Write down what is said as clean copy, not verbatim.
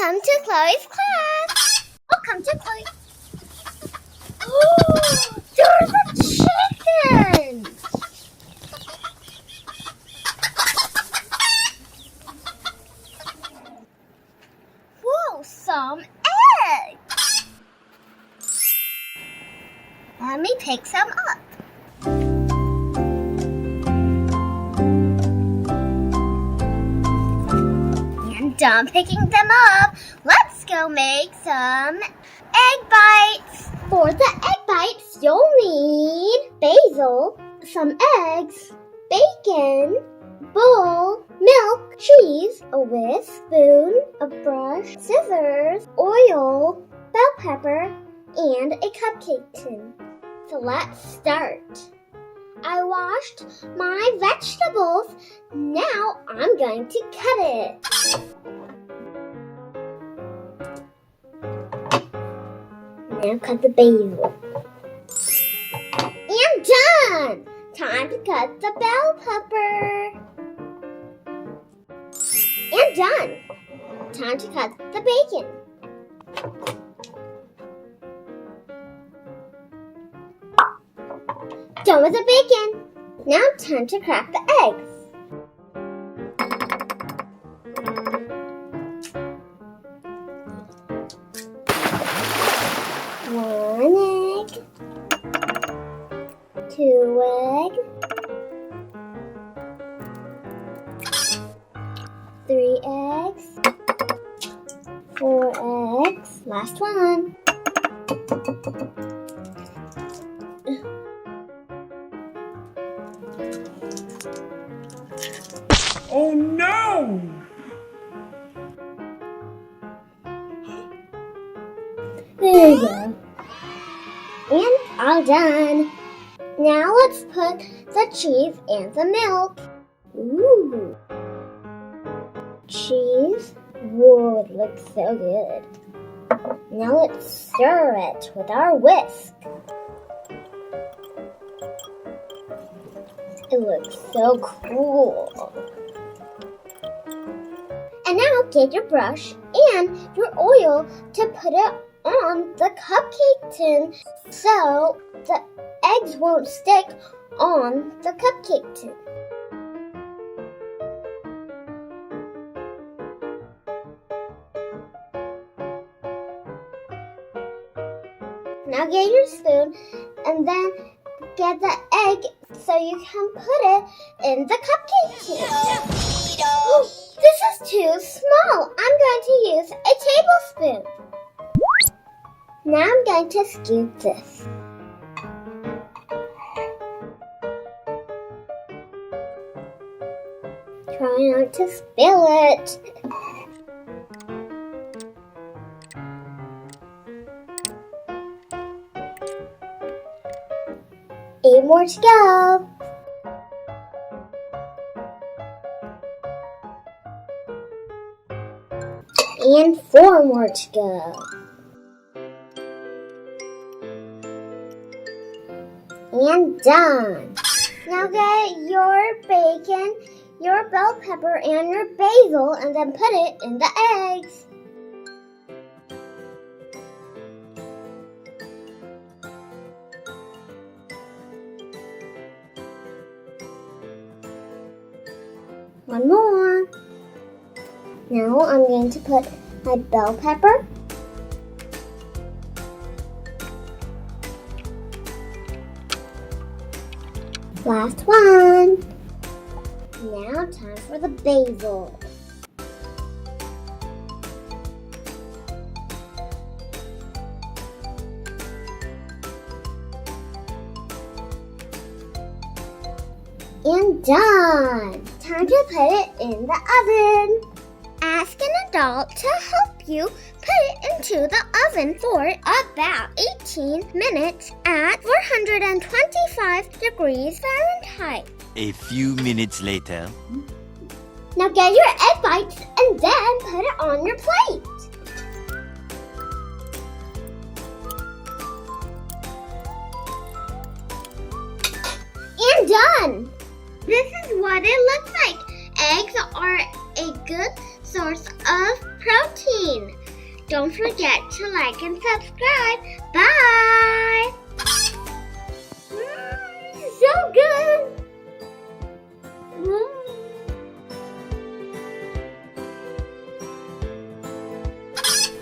Welcome to Khloe's class. Welcome to Khloe. Oh, there's a chicken. Whoa, some eggs. Let me pick some up. Done picking them up. Let's go make some egg bites. For the egg bites, you'll need basil, some eggs, bacon, bowl, milk, cheese, a whisk, spoon, a brush, scissors, oil, bell pepper, and a cupcake tin. So let's start. I washed my vegetables. Now I'm going to cut it. Now cut the basil. And done! Time to cut the bell pepper. And done! Time to cut the bacon. Done with the bacon. Now time to crack the eggs. One egg, 2 eggs, 3 eggs, 4 eggs, last one. Oh no! There you go. And all done. Now let's put the cheese and the milk. Ooh. Cheese. Whoa, it looks so good. Now let's stir it with our whisk. It looks so cool. And now get your brush and your oil to put it on the cupcake tin so the eggs won't stick on the cupcake tin. Now get your spoon and then get the egg so you can put it in the cupcake tin. Oh, this is too small. I'm going to use a tablespoon. Now I'm going to scoop this. Try not to spill it. Eight more to go. And 4 more to go. And done. Now get your bacon, your bell pepper, and your basil and then put it in the eggs. One more. Now I'm going to put my bell pepper, last one. Now time for the basil. And done. Time to put it in the oven. Ask an adult to help you put it into the oven for about 18 minutes at 425 degrees Fahrenheit. A few minutes later. Now get your egg bites and then put it on your plate. And done! This is what it looks like. Eggs are a good source of protein. Don't forget to like and subscribe. Bye!